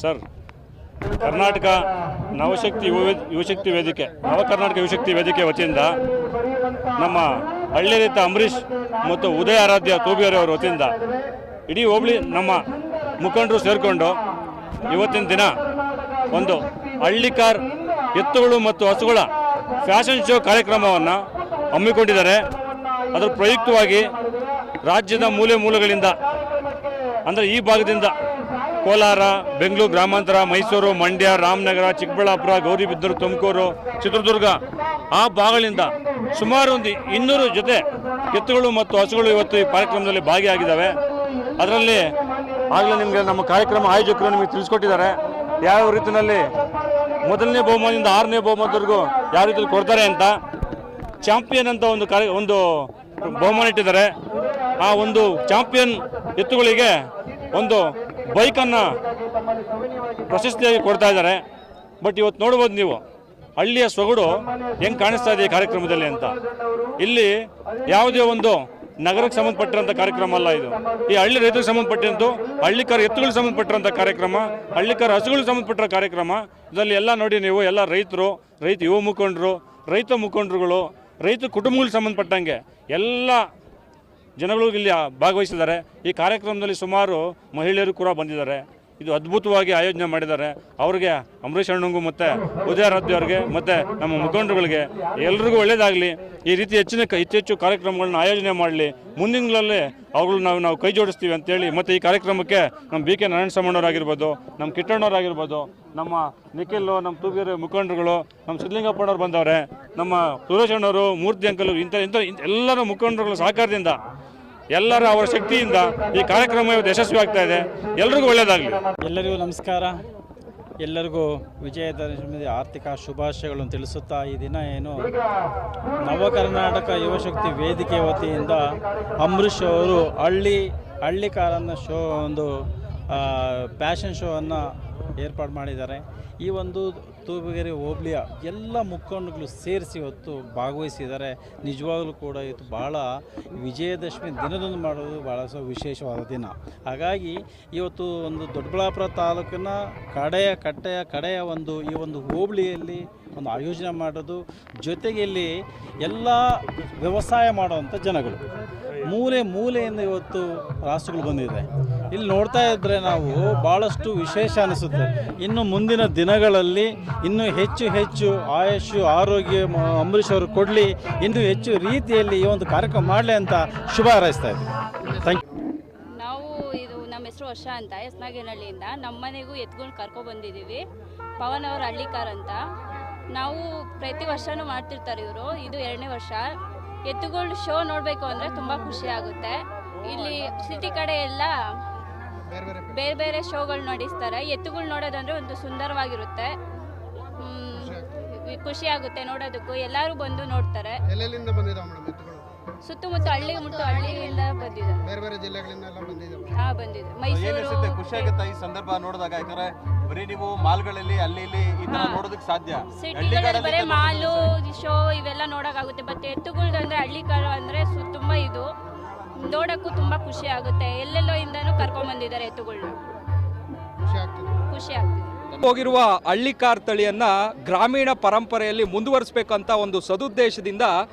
Sir, Karnataka ನವಶಕ್ತಿ ಯುವಶಕ್ತಿ ವೇದಿಕೆ ನವಕರ್ನಾಟಕ ಯುವಶಕ್ತಿ ವೇದಿಕೆ ವತಿಯಿಂದ ನಮ್ಮ ಹಳ್ಳಿ ರೈತ ಅಂಬರೀಷ್ ಮತ್ತು ಉದಯ ಆರಾಧ್ಯ ತೂಬಿಯವರ ವತಿಯಿಂದ ಇಡೀ ಹೋಬಳಿ ನಮ್ಮ ಮುಖಂಡರು ಸೇರಿಕೊಂಡು ಇವತ್ತಿನ ದಿನ ಒಂದು ಹಳ್ಳಿಕಾರ್ ಎತ್ತುಗಳು ಮತ್ತು ಹಸುಗಳ ಫ್ಯಾಷನ್ ಶೋ ಕಾರ್ಯಕ್ರಮವನ್ನು ಹಮ್ಮಿಕೊಂಡಿದ್ದಾರೆ. ಅದರ ಪ್ರಯುಕ್ತವಾಗಿ ರಾಜ್ಯದ ಮೂಲೆ ಮೂಲೆಗಳಿಂದ ಅಂದರೆ ಈ ಭಾಗದಿಂದ ಕೋಲಾರ, ಬೆಂಗಳೂರು ಗ್ರಾಮಾಂತರ, ಮೈಸೂರು, ಮಂಡ್ಯ, ರಾಮನಗರ, ಚಿಕ್ಕಬಳ್ಳಾಪುರ, ಗೌರಿಬಿದನೂರು, ತುಮಕೂರು, ಚಿತ್ರದುರ್ಗ ಆ ಭಾಗಗಳಿಂದ ಸುಮಾರು ಒಂದು 200 ಜೊತೆ ಎತ್ತುಗಳು ಮತ್ತು ಹಸುಗಳು ಇವತ್ತು ಈ ಕಾರ್ಯಕ್ರಮದಲ್ಲಿ ಭಾಗಿಯಾಗಿದ್ದಾವೆ. ಅದರಲ್ಲಿ ಆಗಲೇ ನಿಮಗೆ ನಮ್ಮ ಕಾರ್ಯಕ್ರಮ ಆಯೋಜಕರು ನಿಮಗೆ ತಿಳಿಸ್ಕೊಟ್ಟಿದ್ದಾರೆ ಯಾವ ರೀತಿಯಲ್ಲಿ ಮೊದಲನೇ ಬಹುಮಾನದಿಂದ 6ನೇ ಬಹುಮಾನದವರೆಗೂ ಯಾವ ರೀತಿಯಲ್ಲಿ ಕೊಡ್ತಾರೆ ಅಂತ. ಚಾಂಪಿಯನ್ ಅಂತ ಒಂದು ಬಹುಮಾನ ಇಟ್ಟಿದ್ದಾರೆ. ಆ ಒಂದು ಚಾಂಪಿಯನ್ ಎತ್ತುಗಳಿಗೆ ಒಂದು ಬೈಕನ್ನು ಪ್ರಶಸ್ತಿಯಾಗಿ ಕೊಡ್ತಾ ಇದ್ದಾರೆ. ಬಟ್ ಇವತ್ತು ನೋಡ್ಬೋದು ನೀವು ಹಳ್ಳಿಯ ಸೊಗಡು ಹೆಂಗೆ ಕಾಣಿಸ್ತಾ ಇದೆ ಈ ಕಾರ್ಯಕ್ರಮದಲ್ಲಿ ಅಂತ. ಇಲ್ಲಿ ಯಾವುದೇ ಒಂದು ನಗರಕ್ಕೆ ಸಂಬಂಧಪಟ್ಟಿರೋಂಥ ಕಾರ್ಯಕ್ರಮ ಅಲ್ಲ ಇದು. ಈ ಹಳ್ಳಿ ರೈತರಿಗೆ ಸಂಬಂಧಪಟ್ಟಂತು, ಹಳ್ಳಿಕಾರ ಎತ್ತುಗಳಿಗೆ ಸಂಬಂಧಪಟ್ಟಿರೋಂಥ ಕಾರ್ಯಕ್ರಮ, ಹಳ್ಳಿಕಾರ ಹಸುಗಳಿಗೆ ಸಂಬಂಧಪಟ್ಟಿರೋ ಕಾರ್ಯಕ್ರಮ. ಇದರಲ್ಲಿ ಎಲ್ಲ ನೋಡಿ ನೀವು ಎಲ್ಲ ರೈತರು, ಯುವ ಮುಖಂಡರು, ರೈತ ಮುಖಂಡರುಗಳು, ರೈತ ಕುಟುಂಬಗಳಿಗೆ ಸಂಬಂಧಪಟ್ಟಂಗೆ ಎಲ್ಲ ಜನಗಳು ಇಲ್ಲಿ ಭಾಗವಹಿಸಿದ್ದಾರೆ. ಈ ಕಾರ್ಯಕ್ರಮದಲ್ಲಿ ಸುಮಾರು ಮಹಿಳೆಯರು ಕೂಡ ಬಂದಿದ್ದಾರೆ. ಇದು ಅದ್ಭುತವಾಗಿ ಆಯೋಜನೆ ಮಾಡಿದ್ದಾರೆ. ಅವರಿಗೆ ಅಂಬರೀಷ್ ಅಣ್ಣಂಗೂ ಮತ್ತು ಉದಯರಾಧ್ಯ ಅವರಿಗೆ ಮತ್ತು ನಮ್ಮ ಮುಖಂಡರುಗಳಿಗೆ ಎಲ್ರಿಗೂ ಒಳ್ಳೆಯದಾಗಲಿ. ಈ ರೀತಿ ಹೆಚ್ಚು ಕಾರ್ಯಕ್ರಮಗಳನ್ನ ಆಯೋಜನೆ ಮಾಡಲಿ. ಮುಂದಿನಗಳಲ್ಲಿ ಅವುಗಳು ನಾವು ಕೈ ಜೋಡಿಸ್ತೀವಿ ಅಂತೇಳಿ ಮತ್ತು ಈ ಕಾರ್ಯಕ್ರಮಕ್ಕೆ ನಮ್ಮ BK ನಾರಾಯಣಸ್ವಾಮಣ್ಣವರಾಗಿರ್ಬೋದು, ನಮ್ಮ ಕಿಟ್ಟಣ್ಣವರಾಗಿರ್ಬೋದು, ನಮ್ಮ ನಿಖಿಲ್, ನಮ್ಮ ತೂಬಿಯರ ಮುಖಂಡರುಗಳು, ನಮ್ಮ ಸಿದ್ಧಲಿಂಗಪ್ಪನವ್ರು ಬಂದವರೆ, ನಮ್ಮ ಸುರೇಶ್ ಅಣ್ಣವರು, ಮೂರ್ತಿ ಅಂಕಲು, ಇಂಥ ಎಲ್ಲರ ಮುಖಂಡರುಗಳ ಸಹಕಾರದಿಂದ ಎಲ್ಲರ ಅವರ ಶಕ್ತಿಯಿಂದ ಈ ಕಾರ್ಯಕ್ರಮ ಇವತ್ತು ಯಶಸ್ವಿ ಆಗ್ತಾ ಇದೆ. ಎಲ್ರಿಗೂ ಒಳ್ಳೆಯದಾಗಲಿ. ಎಲ್ಲರಿಗೂ ನಮಸ್ಕಾರ. ಎಲ್ಲರಿಗೂ ವಿಜಯದಶಮಿ ಆರ್ಥಿಕ ಶುಭಾಶಯಗಳನ್ನು ತಿಳಿಸುತ್ತಾ ಈ ದಿನ ಏನು ನವ ಕರ್ನಾಟಕ ಯುವಶಕ್ತಿ ವೇದಿಕೆ ವತಿಯಿಂದ ಅಂಬರೀಷ್ ಅವರು ಹಳ್ಳಿಕಾರನ ಶೋ ಒಂದು ಪ್ಯಾಷನ್ ಶೋವನ್ನು ಏರ್ಪಾಡು ಮಾಡಿದ್ದಾರೆ. ಈ ಒಂದು ತೂಬಿಗೆರೆ ಹೋಬಳಿಯ ಎಲ್ಲ ಮುಖಂಡಗಳು ಸೇರಿಸಿ ಇವತ್ತು ಭಾಗವಹಿಸಿದ್ದಾರೆ. ನಿಜವಾಗಲೂ ಕೂಡ ಇವತ್ತು ಭಾಳ ವಿಜಯದಶಮಿ ದಿನದಂದು ಮಾಡೋದು ಭಾಳ ವಿಶೇಷವಾದ ದಿನ. ಹಾಗಾಗಿ ಇವತ್ತು ಒಂದು ದೊಡ್ಡಬಳ್ಳಾಪುರ ತಾಲೂಕಿನ ಕಡೆಯ ಒಂದು ಈ ಒಂದು ಹೋಬಳಿಯಲ್ಲಿ ಒಂದು ಆಯೋಜನೆ ಮಾಡೋದು, ಜೊತೆಗೆ ಇಲ್ಲಿ ಎಲ್ಲ ವ್ಯವಸಾಯ ಮಾಡುವಂಥ ಜನಗಳು ಮೂಲೆಯಿಂದ ಇವತ್ತು ರಾಷ್ಟ್ರಗಳು ಬಂದಿದೆ. ಇಲ್ಲಿ ನೋಡ್ತಾ ಇದ್ದರೆ ನಾವು ಭಾಳಷ್ಟು ವಿಶೇಷ ಅನಿಸುತ್ತೆ. ಇನ್ನು ಮುಂದಿನ ದಿನಗಳಲ್ಲಿ ಇನ್ನೂ ಹೆಚ್ಚು ಆಯುಷ್ ಆರೋಗ್ಯ ಅಂಬರೀಷ್ ಅವರು ಕೊಡಲಿ, ಇನ್ನೂ ಹೆಚ್ಚು ರೀತಿಯಲ್ಲಿ ಈ ಒಂದು ಕಾರ್ಯಕ್ರಮ ಮಾಡಲಿ ಅಂತ ಶುಭ ಹಾರೈಸ್ತಾ ಇದ್ದೀವಿ. Thank you. ನಾವು ನಮ್ಮ ಹೆಸರು ವರ್ಷ ಅಂತ ಎಸ್ನಾಗೇನಹಳ್ಳಿಯಿಂದ ನಮ್ಮ ಮನೆಗೂ ಎತ್ಕೊಂಡು ಕರ್ಕೊಬಂದಿದ್ದೀವಿ. ಪವನ್ ಅವರು ಹಳ್ಳಿಕಾರ್ ಅಂತ. ನಾವು ಪ್ರತಿ ವರ್ಷವೂ ಮಾಡ್ತಿರ್ತಾರೆ ಇವರು. ಇದು 2ನೇ ವರ್ಷ. ಎತ್ತುಗಳು ಶೋ ನೋಡಬೇಕು ಅಂದರೆ ತುಂಬ ಖುಷಿ ಆಗುತ್ತೆ. ಇಲ್ಲಿ ಸಿಟಿ ಕಡೆ ಎಲ್ಲ ಬೇರೆ ಶೋಗಳು ನಡೆಸ್ತಾರೆ. ಎತ್ತುಗಳು ನೋಡೋದಂದರೆ ಒಂದು ಸುಂದರವಾಗಿರುತ್ತೆ, ಖುಷಿ ಆಗುತ್ತೆ ನೋಡೋದಕ್ಕೂ. ಎಲ್ಲರೂ ಬಂದು ನೋಡ್ತಾರೆ. ಸುತ್ತಮುತ್ತ ಹಳ್ಳಿಯಿಂದ ಬಂದಿದ್ದಾರೆ. ಬೇರೆ ಜಿಲ್ಲೆಗಳಿಂದ ಎಲ್ಲ ಬಂದಿದ್ದಾರೆ. ಬಂದಿದೆ. ಮೈಸೂರು. ಖುಷಿ ಆಗುತ್ತೆ ಈ ಸಂದರ್ಭ ನೋಡಿದಾಗ. ಯಾಕಂದ್ರೆ ಬರೀ ನೀವು ಮಾಲ್ಗಳಲ್ಲಿ ಅಲ್ಲಿ ಈ ತರ ನೋಡೋದಕ್ಕೆ ಸಾಧ್ಯ. ಸಿಟಿಗಳಲ್ಲಿ ಬರೀ ಮಾಲು ಶೋ ಇವೆಲ್ಲ ನೋಡೋಕ್ಕಾಗುತ್ತೆ. ಬಟ್ ಎತ್ತುಗಳಂದ್ರೆ ಹಳ್ಳಿಕಾರ ಅಂದ್ರೆ ತುಂಬಾ ಇದು ನೋಡಕ್ಕೂ ತುಂಬಾ ಖುಷಿ ಆಗುತ್ತೆ. ಎಲ್ಲೆಲ್ಲೋ ಇಂದನೂ ಕರ್ಕೊಂಡ್ ಬಂದಿದ್ದಾರೆ ಎತ್ತುಗಳನ್ನ. ಖುಷಿ ಆಗ್ತಿದೆ. ಹೋಗಿರುವ ಹಳ್ಳಿಕಾರ್ ತಳಿಯನ್ನ ಗ್ರಾಮೀಣ ಪರಂಪರೆಯಲ್ಲಿ ಮುಂದುವರಿಸಬೇಕಂತ ಒಂದು ಸದುದ್ದೇಶದಿಂದ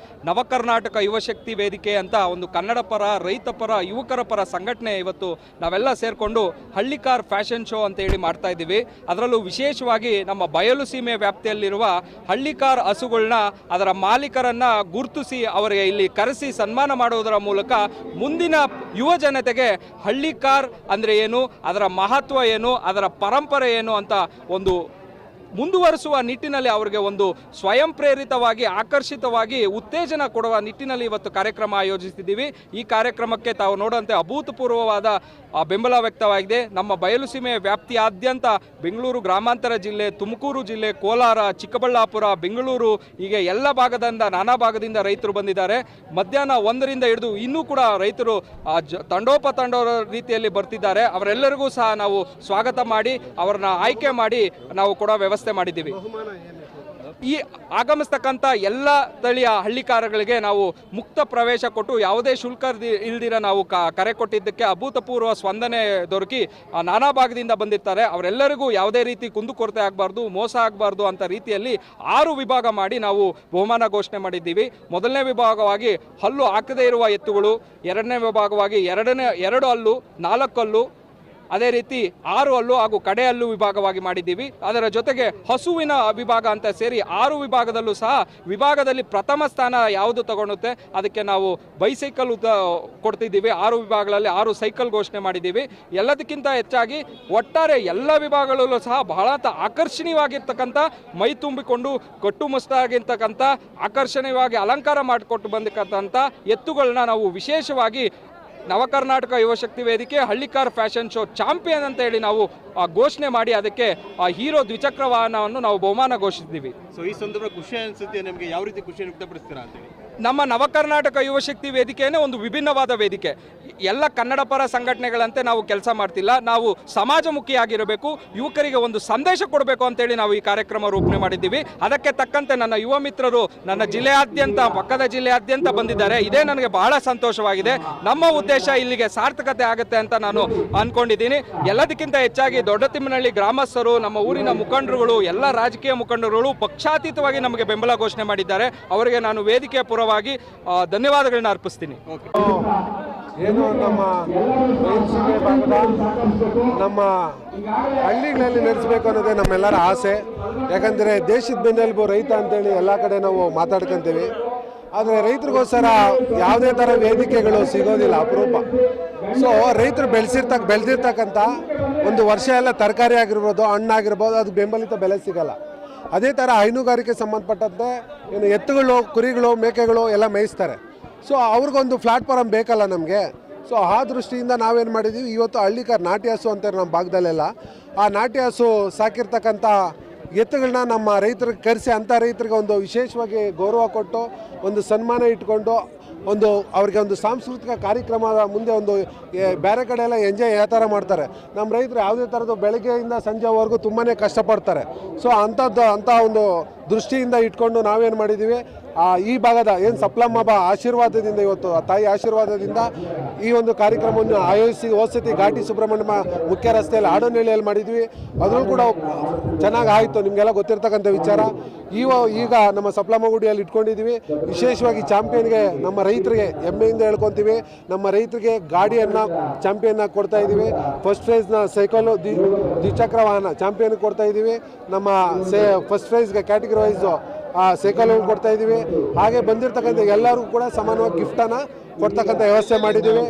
ನವಕರ್ನಾಟಕ ಯುವಶಕ್ತಿ ವೇದಿಕೆ ಅಂತ ಒಂದು ಕನ್ನಡ ಪರ, ರೈತ ಪರ, ಯುವಕರ ಪರ ಸಂಘಟನೆ ಇವತ್ತು ನಾವೆಲ್ಲ ಸೇರಿಕೊಂಡು ಹಳ್ಳಿಕಾರ್ ಫ್ಯಾಷನ್ ಶೋ ಅಂತ ಹೇಳಿ ಮಾಡ್ತಾ ಇದ್ದೀವಿ. ಅದರಲ್ಲೂ ವಿಶೇಷವಾಗಿ ನಮ್ಮ ಬಯಲು ಸೀಮೆ ವ್ಯಾಪ್ತಿಯಲ್ಲಿರುವ ಹಳ್ಳಿಕಾರ್ ಹಸುಗಳನ್ನ ಅದರ ಮಾಲೀಕರನ್ನ ಗುರುತಿಸಿ ಅವರಿಗೆ ಇಲ್ಲಿ ಕರೆಸಿ ಸನ್ಮಾನ ಮಾಡುವುದರ ಮೂಲಕ ಮುಂದಿನ ಯುವ ಜನತೆಗೆ ಹಳ್ಳಿಕಾರ್ ಅಂದರೆ ಏನು, ಅದರ ಮಹತ್ವ ಏನು, ಅದರ ಪರಂಪರೆ ಏನು ಅಂತ ಒಂದು ಮುಂದುವರಿಸುವ ನಿಟ್ಟಿನಲ್ಲಿ ಅವರಿಗೆ ಒಂದು ಸ್ವಯಂ ಪ್ರೇರಿತವಾಗಿ ಆಕರ್ಷಿತವಾಗಿ ಉತ್ತೇಜನ ಕೊಡುವ ನಿಟ್ಟಿನಲ್ಲಿ ಇವತ್ತು ಕಾರ್ಯಕ್ರಮ ಆಯೋಜಿಸಿದ್ದೀವಿ. ಈ ಕಾರ್ಯಕ್ರಮಕ್ಕೆ ತಾವು ನೋಡುವಂತೆ ಅಭೂತಪೂರ್ವವಾದ ಬೆಂಬಲ ವ್ಯಕ್ತವಾಗಿದೆ. ನಮ್ಮ ಬಯಲುಸೀಮೆ ವ್ಯಾಪ್ತಿಯಾದ್ಯಂತ ಬೆಂಗಳೂರು ಗ್ರಾಮಾಂತರ ಜಿಲ್ಲೆ, ತುಮಕೂರು ಜಿಲ್ಲೆ, ಕೋಲಾರ, ಚಿಕ್ಕಬಳ್ಳಾಪುರ, ಬೆಂಗಳೂರು ಹೀಗೆ ಎಲ್ಲ ಭಾಗದಿಂದ ನಾನಾ ಭಾಗದಿಂದ ರೈತರು ಬಂದಿದ್ದಾರೆ. ಮಧ್ಯಾಹ್ನ 1ರಿಂದ ಹಿಡಿದು ಇನ್ನೂ ಕೂಡ ರೈತರು ತಂಡೋಪತಂಡ ರೀತಿಯಲ್ಲಿ ಬರ್ತಿದ್ದಾರೆ. ಅವರೆಲ್ಲರಿಗೂ ಸಹ ನಾವು ಸ್ವಾಗತ ಮಾಡಿ ಅವರನ್ನ ಆಯ್ಕೆ ಮಾಡಿ ನಾವು ಕೂಡ ವ್ಯವಸ್ಥೆ ಮಾಡಿದ್ದೀವಿ. ಈ ಆಗಮಿಸ್ತಕ್ಕಂಥ ಎಲ್ಲ ತಳಿಯ ಹಳ್ಳಿಕಾರಗಳಿಗೆ ನಾವು ಮುಕ್ತ ಪ್ರವೇಶ ಕೊಟ್ಟು ಯಾವುದೇ ಶುಲ್ಕ ಇಲ್ದಿರ ನಾವು ಕರೆ ಕೊಟ್ಟಿದ್ದಕ್ಕೆ ಅಭೂತಪೂರ್ವ ಸ್ಪಂದನೆ ದೊರಕಿ ನಾನಾ ಭಾಗದಿಂದ ಬಂದಿರ್ತಾರೆ. ಅವರೆಲ್ಲರಿಗೂ ಯಾವುದೇ ರೀತಿ ಕುಂದುಕೊರತೆ ಆಗಬಾರ್ದು, ಮೋಸ ಆಗಬಾರ್ದು ಅಂತ ರೀತಿಯಲ್ಲಿ 6 ವಿಭಾಗ ಮಾಡಿ ನಾವು ಬಹುಮಾನ ಘೋಷಣೆ ಮಾಡಿದ್ದೀವಿ. ಮೊದಲನೇ ವಿಭಾಗವಾಗಿ ಹಲ್ಲು ಹಾಕದೇ ಇರುವ ಎತ್ತುಗಳು, ಎರಡನೇ ವಿಭಾಗವಾಗಿ 2 ಹಲ್ಲು, 4 ಹಲ್ಲು, ಅದೇ ರೀತಿ 6 ಹಲ್ಲು ಹಾಗೂ ಕಡೆ ಹಲ್ಲು ವಿಭಾಗವಾಗಿ ಮಾಡಿದ್ದೀವಿ. ಅದರ ಜೊತೆಗೆ ಹಸುವಿನ ವಿಭಾಗ ಅಂತ ಸೇರಿ 6 ವಿಭಾಗದಲ್ಲೂ ಸಹ ವಿಭಾಗದಲ್ಲಿ ಪ್ರಥಮ ಸ್ಥಾನ ಯಾವುದು ತಗೊಳುತ್ತೆ ಅದಕ್ಕೆ ನಾವು ಬೈಸೈಕಲ್ ಕೊಡ್ತಿದ್ದೀವಿ. 6 ವಿಭಾಗಗಳಲ್ಲಿ 6 ಸೈಕಲ್ ಘೋಷಣೆ ಮಾಡಿದ್ದೀವಿ. ಎಲ್ಲದಕ್ಕಿಂತ ಹೆಚ್ಚಾಗಿ ಒಟ್ಟಾರೆ ಎಲ್ಲ ವಿಭಾಗಗಳಲ್ಲೂ ಸಹ ಬಹಳ ಆಕರ್ಷಣೀಯವಾಗಿರ್ತಕ್ಕಂಥ ಮೈ ತುಂಬಿಕೊಂಡು ಕಟ್ಟುಮಸ್ತಾಗಿರ್ತಕ್ಕಂಥ ಆಕರ್ಷಣೀಯವಾಗಿ ಅಲಂಕಾರ ಮಾಡಿಕೊಟ್ಟು ಬಂದಿರ್ತಕ್ಕಂಥ ಎತ್ತುಗಳನ್ನ ನಾವು ವಿಶೇಷವಾಗಿ ನವಕರ್ನಾಟಕ ಯುವಶಕ್ತಿ ವೇದಿಕೆ ಹಳ್ಳಿಕಾರ್ ಫ್ಯಾಷನ್ ಶೋ ಚಾಂಪಿಯನ್ ಅಂತ ಹೇಳಿ ನಾವು ಘೋಷಣೆ ಮಾಡಿ ಅದಕ್ಕೆ ಹೀರೋ ದ್ವಿಚಕ್ರ ವಾಹನವನ್ನು ನಾವು ಬಹುಮಾನ ಘೋಷಿಸಿದ್ದೀವಿ. ಸೊ ಈ ಸಂದರ್ಭ ಖುಷಿ ಅನಿಸುತ್ತೆ ನಿಮಗೆ, ಯಾವ ರೀತಿ ಖುಷಿಯನ್ನು ವ್ಯಕ್ತಪಡಿಸ್ತೀರಾ ಅಂತೇಳಿ? ನಮ್ಮ ನವಕರ್ನಾಟಕ ಯುವಶಕ್ತಿ ವೇದಿಕೆಯೇ ಒಂದು ವಿಭಿನ್ನವಾದ ವೇದಿಕೆ. ಎಲ್ಲ ಕನ್ನಡ ಪರ ಸಂಘಟನೆಗಳಂತೆ ನಾವು ಕೆಲಸ ಮಾಡ್ತಿಲ್ಲ. ನಾವು ಸಮಾಜಮುಖಿಯಾಗಿರಬೇಕು, ಯುವಕರಿಗೆ ಒಂದು ಸಂದೇಶ ಕೊಡಬೇಕು ಅಂತೇಳಿ ನಾವು ಈ ಕಾರ್ಯಕ್ರಮ ರೂಪಣೆ ಮಾಡಿದ್ದೀವಿ. ಅದಕ್ಕೆ ತಕ್ಕಂತೆ ನನ್ನ ಯುವ ಮಿತ್ರರು ನನ್ನ ಜಿಲ್ಲೆಯಾದ್ಯಂತ, ಪಕ್ಕದ ಜಿಲ್ಲೆಯಾದ್ಯಂತ ಬಂದಿದ್ದಾರೆ. ಇದೇ ನನಗೆ ಬಹಳ ಸಂತೋಷವಾಗಿದೆ. ನಮ್ಮ ಉದ್ದೇಶ ಇಲ್ಲಿಗೆ ಸಾರ್ಥಕತೆ ಆಗುತ್ತೆ ಅಂತ ನಾನು ಅಂದ್ಕೊಂಡಿದ್ದೀನಿ. ಎಲ್ಲದಕ್ಕಿಂತ ಹೆಚ್ಚಾಗಿ ದೊಡ್ಡತಿಮ್ಮನಹಳ್ಳಿ ಗ್ರಾಮಸ್ಥರು, ನಮ್ಮ ಊರಿನ ಮುಖಂಡರುಗಳು, ಎಲ್ಲ ರಾಜಕೀಯ ಮುಖಂಡರುಗಳು ಪಕ್ಷಾತೀತವಾಗಿ ನಮಗೆ ಬೆಂಬಲ ಘೋಷಣೆ ಮಾಡಿದ್ದಾರೆ. ಅವರಿಗೆ ನಾನು ವೇದಿಕೆಯ ಪರವಾಗಿ ಧನ್ಯವಾದಗಳನ್ನ ಅರ್ಪಿಸ್ತೀನಿ. ಏನು ನಮ್ಮ ಬಯಲುಸೀಮೆ ಭಾಗದ ನಮ್ಮ ಹಳ್ಳಿಗಳಲ್ಲಿ ನಡೆಸಬೇಕು ಅನ್ನೋದೇ ನಮ್ಮೆಲ್ಲರ ಆಸೆ. ಯಾಕಂದರೆ ದೇಶದ ಬೆನ್ನೆಲುಬು ರೈತ ಅಂತೇಳಿ ಎಲ್ಲ ಕಡೆ ನಾವು ಮಾತಾಡ್ಕೊತೀವಿ. ಆದರೆ ರೈತರಿಗೋಸ್ಕರ ಯಾವುದೇ ಥರ ವೇದಿಕೆಗಳು ಸಿಗೋದಿಲ್ಲ, ಅಪರೂಪ. ಸೊ ರೈತರು ಬೆಳೆದಿರ್ತಕ್ಕಂಥ ಒಂದು ವರ್ಷ ಎಲ್ಲ ತರಕಾರಿ ಆಗಿರ್ಬೋದು, ಹಣ್ಣಾಗಿರ್ಬೋದು, ಅದು ಬೆಂಬಲಿತ ಬೆಲೆ ಸಿಗಲ್ಲ. ಅದೇ ಥರ ಹೈನುಗಾರಿಕೆ ಸಂಬಂಧಪಟ್ಟಂತೆ ಏನು ಎತ್ತುಗಳು, ಕುರಿಗಳು, ಮೇಕೆಗಳು ಎಲ್ಲ ಮೇಯಿಸ್ತಾರೆ. ಸೊ ಅವ್ರಿಗೊಂದು ಪ್ಲಾಟ್ಫಾರಮ್ ಬೇಕಲ್ಲ ನಮಗೆ. ಸೊ ಆ ದೃಷ್ಟಿಯಿಂದ ನಾವೇನು ಮಾಡಿದ್ದೀವಿ, ಇವತ್ತು ಹಳ್ಳಿಕಾರ್ ನಾಟಿ ಹಸು ಅಂತಾರೆ ನಮ್ಮ ಭಾಗದಲ್ಲೆಲ್ಲ. ಆ ನಾಟಿ ಹಸು ಸಾಕಿರ್ತಕ್ಕಂಥ ಎತ್ತುಗಳನ್ನ ನಮ್ಮ ರೈತರಿಗೆ ಕರೆಸಿ ಅಂಥ ರೈತರಿಗೆ ಒಂದು ವಿಶೇಷವಾಗಿ ಗೌರವ ಕೊಟ್ಟು ಒಂದು ಸನ್ಮಾನ ಇಟ್ಕೊಂಡು ಒಂದು ಅವ್ರಿಗೆ ಒಂದು ಸಾಂಸ್ಕೃತಿಕ ಕಾರ್ಯಕ್ರಮದ ಮುಂದೆ ಒಂದು ಬೇರೆ ಕಡೆ ಎಲ್ಲ ಎಂಜಾಯ್ ಯಾವ ಥರ ಮಾಡ್ತಾರೆ. ನಮ್ಮ ರೈತರು ಯಾವುದೇ ಥರದ್ದು ಬೆಳಗ್ಗೆಯಿಂದ ಸಂಜೆವರೆಗೂ ತುಂಬಾ ಕಷ್ಟಪಡ್ತಾರೆ. ಸೊ ಅಂಥ ಒಂದು ದೃಷ್ಟಿಯಿಂದ ಇಟ್ಕೊಂಡು ನಾವೇನು ಮಾಡಿದ್ದೀವಿ, ಈ ಭಾಗದ ಏನು ಸಪ್ಲಮ್ಮ ಆಶೀರ್ವಾದದಿಂದ, ಇವತ್ತು ಆ ತಾಯಿ ಆಶೀರ್ವಾದದಿಂದ ಈ ಒಂದು ಕಾರ್ಯಕ್ರಮವನ್ನು ಆಯೋಜಿಸಿ ಹೋಸತಿ ಘಾಟಿ ಸುಬ್ರಹ್ಮಣ್ಯ ಮುಖ್ಯ ರಸ್ತೆಯಲ್ಲಿ ಆಡೋನಹಳ್ಳಿಯಲ್ಲಿ ಮಾಡಿದ್ವಿ. ಅದರಲ್ಲೂ ಕೂಡ ಚೆನ್ನಾಗಿ ಆಯಿತು, ನಿಮಗೆಲ್ಲ ಗೊತ್ತಿರ್ತಕ್ಕಂಥ ವಿಚಾರ. ಈಗ ನಮ್ಮ ಸಪ್ಲಮ್ಮ ಗುಡಿಯಲ್ಲಿ ಇಟ್ಕೊಂಡಿದ್ದೀವಿ. ವಿಶೇಷವಾಗಿ ಚಾಂಪಿಯನ್ಗೆ ನಮ್ಮ ರೈತರಿಗೆ ಹೆಮ್ಮೆಯಿಂದ ಹೇಳ್ಕೊತೀವಿ. ನಮ್ಮ ರೈತರಿಗೆ ಗಾಡಿಯನ್ನು ಚಾಂಪಿಯನ್ನ ಕೊಡ್ತಾ ಇದ್ದೀವಿ. ಫಸ್ಟ್ ಪ್ರೈಸ್ನ ಸೈಕಲು ದ್ವಿಚಕ್ರ ವಾಹನ ಚಾಂಪಿಯನ್ ಕೊಡ್ತಾ ಇದ್ದೀವಿ. ನಮ್ಮ ಫಸ್ಟ್ ಪ್ರೈಸ್ಗೆ ಕ್ಯಾಟಗರಿ ವೈಸು ಸೈಕಲ್ಗಳು ಕೊಡ್ತಾ ಇದ್ದೀವಿ. ಹಾಗೆ ಬಂದಿರತಕ್ಕಂಥ ಎಲ್ಲರಿಗೂ ಕೂಡ ಸಮಾನವಾಗಿ ಗಿಫ್ಟನ್ನು ಕೊಡ್ತಕ್ಕಂಥ ವ್ಯವಸ್ಥೆ ಮಾಡಿದ್ದೀವಿ.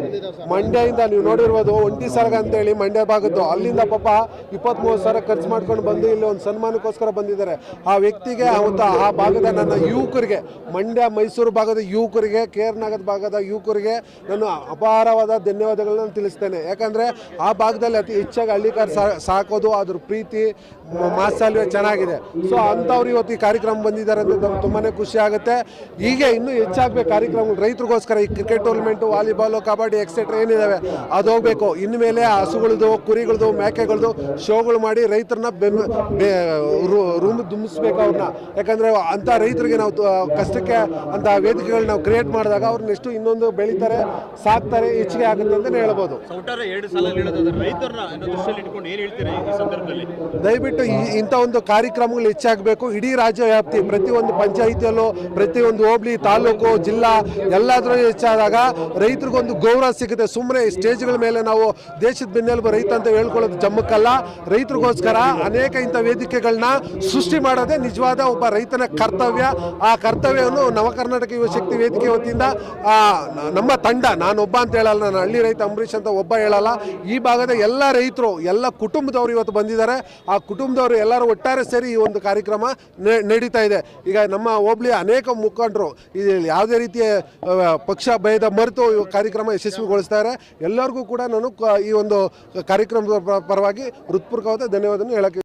ಮಂಡ್ಯದಿಂದ ನೀವು ನೋಡಿರ್ಬೋದು, ಒಂಟಿ ಸರಗ ಅಂತೇಳಿ ಮಂಡ್ಯ ಭಾಗದ್ದು, ಅಲ್ಲಿಂದ ಪಾಪ 23 ಸಾವಿರ ಖರ್ಚು ಮಾಡ್ಕೊಂಡು ಬಂದು ಇಲ್ಲಿ ಒಂದು ಸನ್ಮಾನಕ್ಕೋಸ್ಕರ ಬಂದಿದ್ದಾರೆ. ಆ ವ್ಯಕ್ತಿಗೆ ಅವತ್ತು ಆ ಭಾಗದ ನನ್ನ ಯುವಕರಿಗೆ, ಮಂಡ್ಯ ಮೈಸೂರು ಭಾಗದ ಯುವಕರಿಗೆ, ಕೇರ್ನಗರದ ಭಾಗದ ಯುವಕರಿಗೆ ನಾನು ಅಪಾರವಾದ ಧನ್ಯವಾದಗಳನ್ನ ತಿಳಿಸ್ತೇನೆ. ಯಾಕಂದರೆ ಆ ಭಾಗದಲ್ಲಿ ಅತಿ ಹೆಚ್ಚಾಗಿ ಹಳ್ಳಿಕಾರ್ ಸಾಕೋದು, ಅದ್ರ ಪ್ರೀತಿ ಮಾತ್ಸಲ್ಯ ಚೆನ್ನಾಗಿದೆ. ಸೊ ಅಂಥವ್ರು ಇವತ್ತು ಈ ಕಾರ್ಯಕ್ರಮ ಬಂದಿದ್ದಾರೆ ಅಂತ ನಮ್ಗೆ ತುಂಬಾ ಖುಷಿ ಆಗುತ್ತೆ. ಹೀಗೆ ಇನ್ನೂ ಹೆಚ್ಚಾಗಬೇಕು ಕಾರ್ಯಕ್ರಮಗಳು ರೈತರಿಗೋಸ್ಕರ. ಈ cricket tournament, volleyball, kabaddi etcetera ಏನಿದ್ದಾವೆ ಅದು ಹೋಗಬೇಕು. ಇನ್ಮೇಲೆ ಹಸುಗಳದು, ಕುರಿಗಳದು, ಮೇಕೆಗಳದು ಶೋಗಳು ಮಾಡಿ ರೈತರನ್ನ ರೂಮ್ ದುಂಬಿಸ್ಬೇಕು ಅವ್ರನ್ನ. ಯಾಕಂದರೆ ಅಂಥ ರೈತರಿಗೆ ನಾವು ಕಷ್ಟಕ್ಕೆ ಅಂಥ ವೇದಿಕೆಗಳು ನಾವು ಕ್ರಿಯೇಟ್ ಮಾಡಿದಾಗ ಅವ್ರು ನೆಕ್ಸ್ಟು ಇನ್ನೊಂದು ಬೆಳೀತಾರೆ, ಸಾಕ್ತಾರೆ, ಹೆಚ್ಚಿಗೆ ಆಗುತ್ತೆ ಅಂತಲೇ ಹೇಳ್ಬೋದು. ದಯವಿಟ್ಟು ಇಂಥ ಒಂದು ಕಾರ್ಯಕ್ರಮಗಳು ಹೆಚ್ಚಾಗಬೇಕು. ಇಡೀ ರಾಜ್ಯ ವ್ಯಾಪ್ತಿ ಪ್ರತಿಯೊಂದು ಪಂಚಾಯಿತಿಯಲ್ಲೂ, ಪ್ರತಿಯೊಂದು ಹೋಬಳಿ, ತಾಲೂಕು, ಜಿಲ್ಲಾ ಎಲ್ಲಾದರೂ ಹೆಚ್ಚಾದಾಗ ರೈತರಿಗೊಂದು ಗೌರವ ಸಿಗುತ್ತೆ. ಸುಮ್ಮನೆ ಸ್ಟೇಜ್ಗಳ ಮೇಲೆ ನಾವು ದೇಶದ ಬೆನ್ನೆಲುಬು ರೈತ ಅಂತ ಹೇಳ್ಕೊಳ್ಳೋದು ಜಮ್ಮಕ್ಕಲ್ಲ. ರೈತರಿಗೋಸ್ಕರ ಅನೇಕ ಇಂಥ ವೇದಿಕೆಗಳನ್ನ ಸೃಷ್ಟಿ ಮಾಡೋದೇ ನಿಜವಾದ ಒಬ್ಬ ರೈತನ ಕರ್ತವ್ಯ. ಆ ಕರ್ತವ್ಯವನ್ನು ನವಕರ್ನಾಟಕ ಯುವಶಕ್ತಿ ವೇದಿಕೆ ವತಿಯಿಂದ ನಮ್ಮ ತಂಡ, ನಾನೊಬ್ಬ ಅಂತ ಹೇಳಲ್ಲ, ನಾನು ಹಳ್ಳಿ ರೈತ ಅಂಬರೀಷ್ ಅಂತ ಒಬ್ಬ ಹೇಳಲ್ಲ, ಈ ಭಾಗದ ಎಲ್ಲ ರೈತರು, ಎಲ್ಲ ಕುಟುಂಬದವರು ಇವತ್ತು ಬಂದಿದ್ದಾರೆ. ಆ ಕುಟುಂಬದವರು ಎಲ್ಲರೂ ಒಟ್ಟಾರೆ ಸೇರಿ ಈ ಒಂದು ಕಾರ್ಯಕ್ರಮ ನಡೀತಾ ಇದೆ. ಈಗ ನಮ್ಮ ಹೋಬಳಿಯ ಅನೇಕ ಮುಖಂಡರು ಯಾವುದೇ ರೀತಿಯ ಪಕ್ಷ ಭೇದ ಮರೆತು ಕಾರ್ಯಕ್ರಮ ಯಶಸ್ವಿಗೊಳಿಸ್ತಾರೆ. ಎಲ್ಲರಿಗೂ ಕೂಡ ನಾನು ಈ ಒಂದು ಕಾರ್ಯಕ್ರಮದ ಪರವಾಗಿ ಹೃತ್ಪೂರ್ವಕವಾದ ಧನ್ಯವಾದವನ್ನು ಹೇಳಕ್ಕೆ